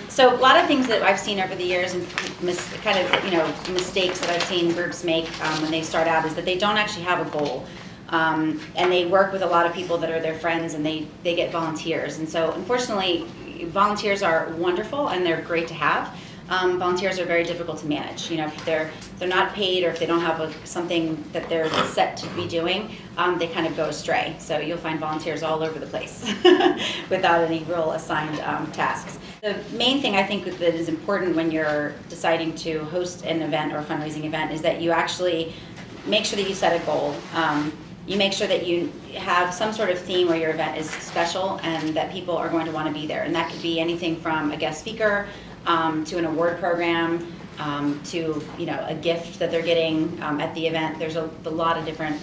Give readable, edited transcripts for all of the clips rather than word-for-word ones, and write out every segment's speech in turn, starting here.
So a lot of things that I've seen over the years and mistakes that I've seen groups make when they start out is that they don't actually have a goal. And they work with a lot of people that are their friends, and they get volunteers. And so unfortunately, volunteers are wonderful and they're great to have. Volunteers are very difficult to manage. If they're not paid, or if they don't have something that they're set to be doing, they kind of go astray. So you'll find volunteers all over the place without any real assigned tasks. The main thing I think that is important when you're deciding to host an event or a fundraising event is that you actually make sure that you set a goal. You make sure that you have some sort of theme where your event is special and that people are going to want to be there. And that could be anything from a guest speaker to an award program, to a gift that they're getting at the event. There's a lot of different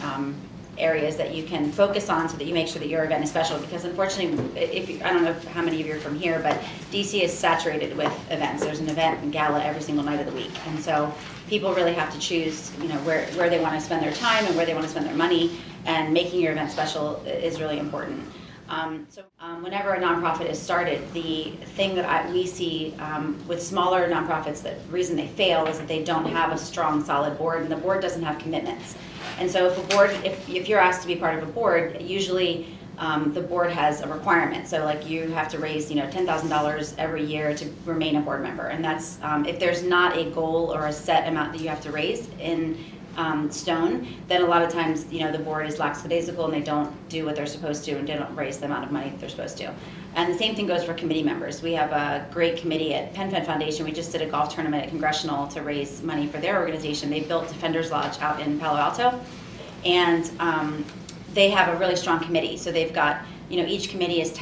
areas that you can focus on so that you make sure that your event is special. Because unfortunately, I don't know how many of you are from here, but DC is saturated with events. There's an event and gala every single night of the week, and so people really have to choose where they want to spend their time and where they want to spend their money. And making your event special is really important. Whenever a nonprofit is started, the thing that we see with smaller nonprofits, the reason they fail is that they don't have a strong, solid board, and the board doesn't have commitments. And so if you're asked to be part of a board, usually the board has a requirement. So like you have to raise $10,000 every year to remain a board member, and that's if there's not a goal or a set amount that you have to raise in stone, then a lot of times the board is lackadaisical and they don't do what they're supposed to, and they don't raise the amount of money that they're supposed to. And the same thing goes for committee members. We have a great committee at PenFed Foundation. We just did a golf tournament at Congressional to raise money for their organization. They built Defenders Lodge out in Palo Alto, and they have a really strong committee. So they've got each committee is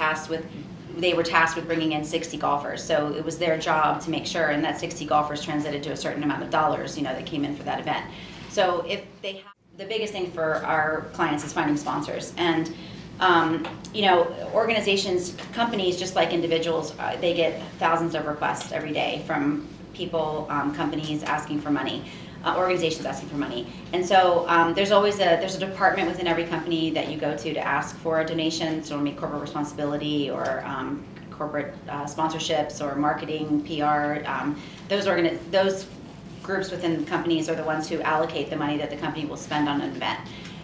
they were tasked with bringing in 60 golfers. So it was their job to make sure, and that 60 golfers translated to a certain amount of dollars that came in for that event. So if they have, the biggest thing for our clients is finding sponsors. And organizations, companies, just like individuals, they get thousands of requests every day from people, companies asking for money, organizations asking for money. And so there's a department within every company that you go to ask for a donation. So it'll be corporate responsibility or corporate sponsorships or marketing, PR. Those groups within companies are the ones who allocate the money that the company will spend on an event.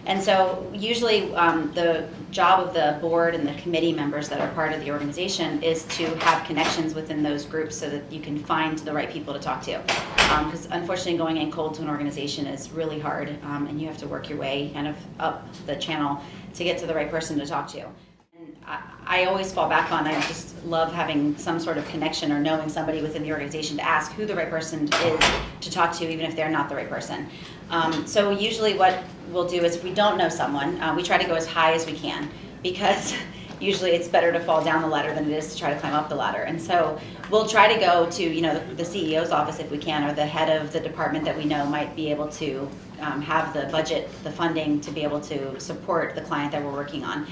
And so usually the job of the board and the committee members that are part of the organization is to have connections within those groups so that you can find the right people to talk to. Because unfortunately going in cold to an organization is really hard, and you have to work your way kind of up the channel to get to the right person to talk to. I always fall back on, I just love having some sort of connection or knowing somebody within the organization to ask who the right person is to talk to, even if they're not the right person. So usually what we'll do is if we don't know someone, we try to go as high as we can, because usually it's better to fall down the ladder than it is to try to climb up the ladder. And so we'll try to go to the CEO's office if we can, or the head of the department that we know might be able to have the budget, the funding to be able to support the client that we're working on.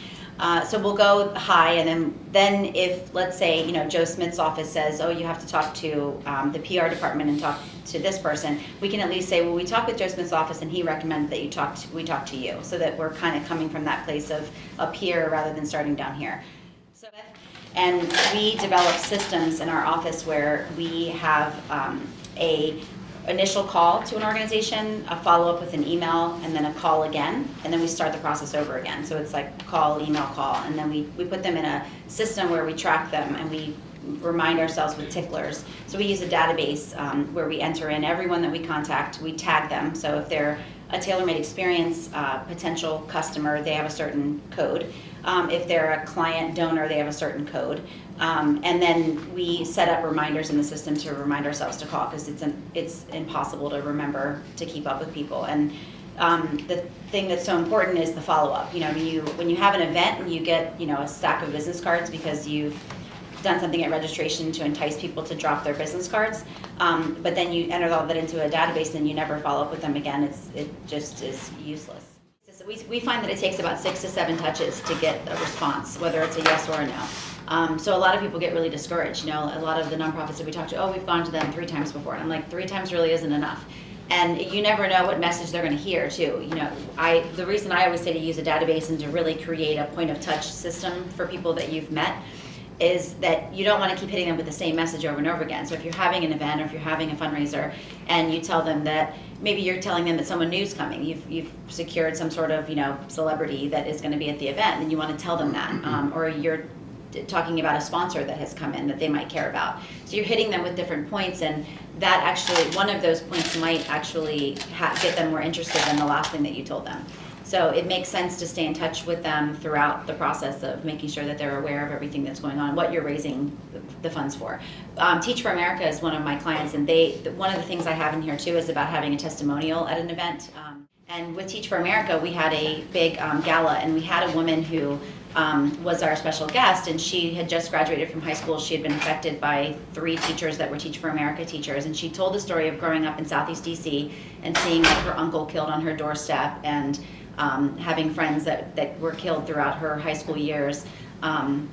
So we'll go high, and then if, let's say, Joe Smith's office says, oh, you have to talk to the PR department and talk to this person, we can at least say, well, we talked with Joe Smith's office and he recommended that we talk to you, so that we're kind of coming from that place of up here rather than starting down here. And we develop systems in our office where we have a initial call to an organization, a follow-up with an email, and then a call again, and then we start the process over again. So it's like call, email, call, and then we put them in a system where we track them and we remind ourselves with ticklers. So we use a database where we enter in everyone that we contact, we tag them. So if they're a TaylorMade Experience potential customer, they have a certain code. If they're a client donor, they have a certain code. And then we set up reminders in the system to remind ourselves to call, because it's impossible to remember to keep up with people. And the thing that's so important is the follow-up. When you have an event and you get a stack of business cards because you've done something at registration to entice people to drop their business cards, but then you enter all that into a database and you never follow up with them again, it just is useless. We find that it takes about 6 to 7 touches to get a response, whether it's a yes or a no. So a lot of people get really discouraged. A lot of the nonprofits that we talk to, oh, we've gone to them 3 times before. And I'm like, 3 times really isn't enough. And you never know what message they're going to hear, too. The reason I always say to use a database and to really create a point of touch system for people that you've met is that you don't want to keep hitting them with the same message over and over again. So if you're having an event or if you're having a fundraiser and you tell them that maybe you're telling them that someone new's coming, you've secured some sort of celebrity that is going to be at the event, and you want to tell them that, or you're talking about a sponsor that has come in that they might care about. So you're hitting them with different points, and that actually, one of those points might actually get them more interested than the last thing that you told them. So it makes sense to stay in touch with them throughout the process of making sure that they're aware of everything that's going on, what you're raising the funds for. Teach for America is one of my clients, and one of the things I have in here too is about having a testimonial at an event. And with Teach for America, we had a big gala, and we had a woman who was our special guest, and she had just graduated from high school. She had been affected by 3 teachers that were Teach for America teachers, and she told the story of growing up in Southeast DC and seeing her uncle killed on her doorstep, and having friends that were killed throughout her high school years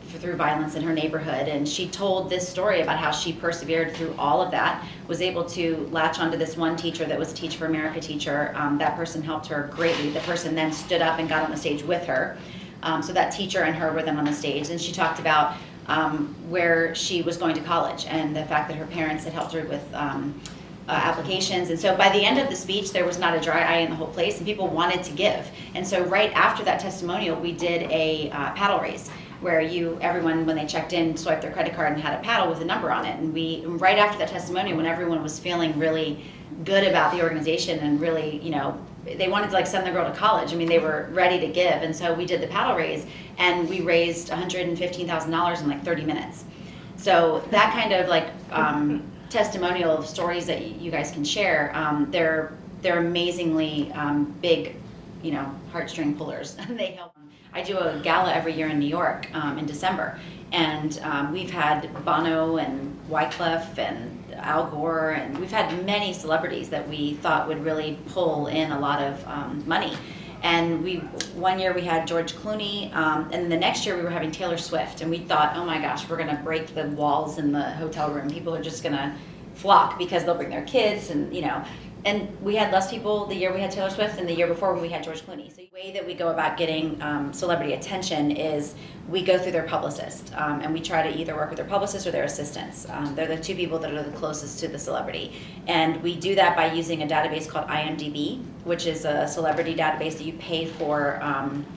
through violence in her neighborhood. And she told this story about how she persevered through all of that, was able to latch onto this one teacher that was a Teach for America teacher. That person helped her greatly. The person then stood up and got on the stage with her. So that teacher and her were then on the stage, and she talked about where she was going to college and the fact that her parents had helped her with applications. And so by the end of the speech, there was not a dry eye in the whole place, and people wanted to give. And so right after that testimonial, we did a paddle race where everyone, when they checked in, swiped their credit card and had a paddle with a number on it. And right after that testimonial, when everyone was feeling really good about the organization and really, they wanted to send their girl to college. I mean, they were ready to give. And so we did the paddle raise, and we raised $115,000 in 30 minutes. So that kind of testimonial of stories that you guys can share, they're amazingly big, heartstring pullers. They help. I do a gala every year in New York in December, and we've had Bono and Wyclef and Al Gore, and we've had many celebrities that we thought would really pull in a lot of money. And one year we had George Clooney, and the next year we were having Taylor Swift, and we thought, oh my gosh, we're gonna break the walls in the hotel room. People are just gonna flock because they'll bring their kids, and we had less people the year we had Taylor Swift than the year before when we had George Clooney. So the way that we go about getting celebrity attention is we go through their publicist, and we try to either work with their publicist or their assistants. They're the 2 people that are the closest to the celebrity. And we do that by using a database called IMDb, which is a celebrity database that you pay for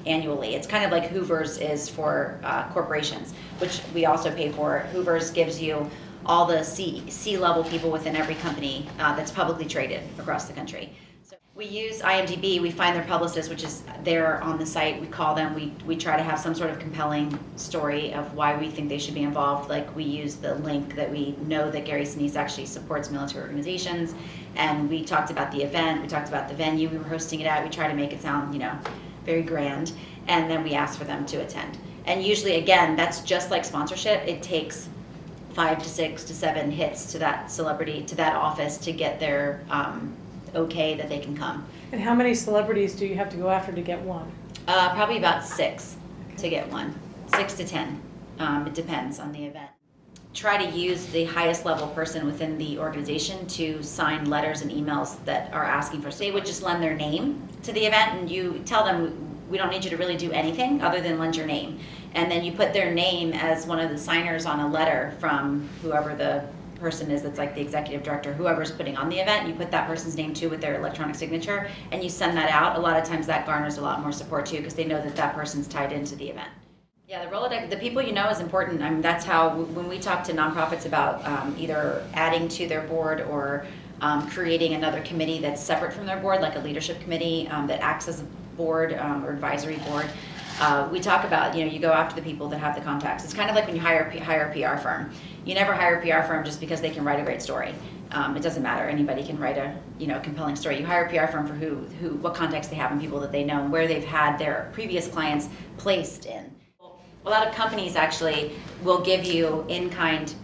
annually. It's kind of like Hoover's is for corporations, which we also pay for. Hoover's gives you all the C-level people within every company that's publicly traded across the country. So we use IMDb, we find their publicist, which is there on the site, we call them, we try to have some sort of compelling story of why we think they should be involved. We use the link that we know that Gary Sinise actually supports military organizations, and we talked about the event, we talked about the venue we were hosting it at, we try to make it sound, very grand, and then we ask for them to attend. And usually, again, that's just like sponsorship, it takes 5 to 6 to 7 hits to that celebrity, to that office, to get their okay that they can come. And how many celebrities do you have to go after to get one? Probably about 6 to get one. 6 to 10. It depends on the event. Try to use the highest level person within the organization to sign letters and emails that are asking for, so they would just lend their name to the event, and you tell them, we don't need you to really do anything other than lend your name. And then you put their name as one of the signers on a letter from whoever the person is that's the executive director, whoever's putting on the event. You put that person's name too with their electronic signature, and you send that out. A lot of times that garners a lot more support too, because they know that that person's tied into the event. Yeah, the Rolodex, the people you know is important. I mean, that's how, when we talk to nonprofits about either adding to their board or creating another committee that's separate from their board, like a leadership committee that acts as a board or advisory board, we talk about, you go after the people that have the contacts. It's kind of like when you hire a PR firm. You never hire a PR firm just because they can write a great story. It doesn't matter. Anybody can write a compelling story. You hire a PR firm for what contacts they have and people that they know and where they've had their previous clients placed in. A lot of companies actually will give you in-kind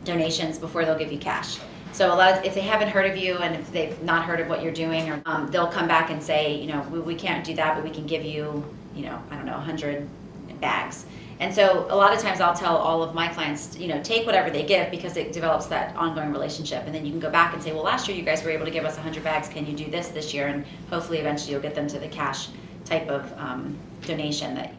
donations before they'll give you cash. So if they haven't heard of you and if they've not heard of what you're doing, or they'll come back and say, we can't do that, but we can give you, 100 bags. And so a lot of times I'll tell all of my clients, take whatever they give, because it develops that ongoing relationship. And then you can go back and say, well, last year you guys were able to give us 100 bags. Can you do this year? And hopefully eventually you'll get them to the cash type of donation that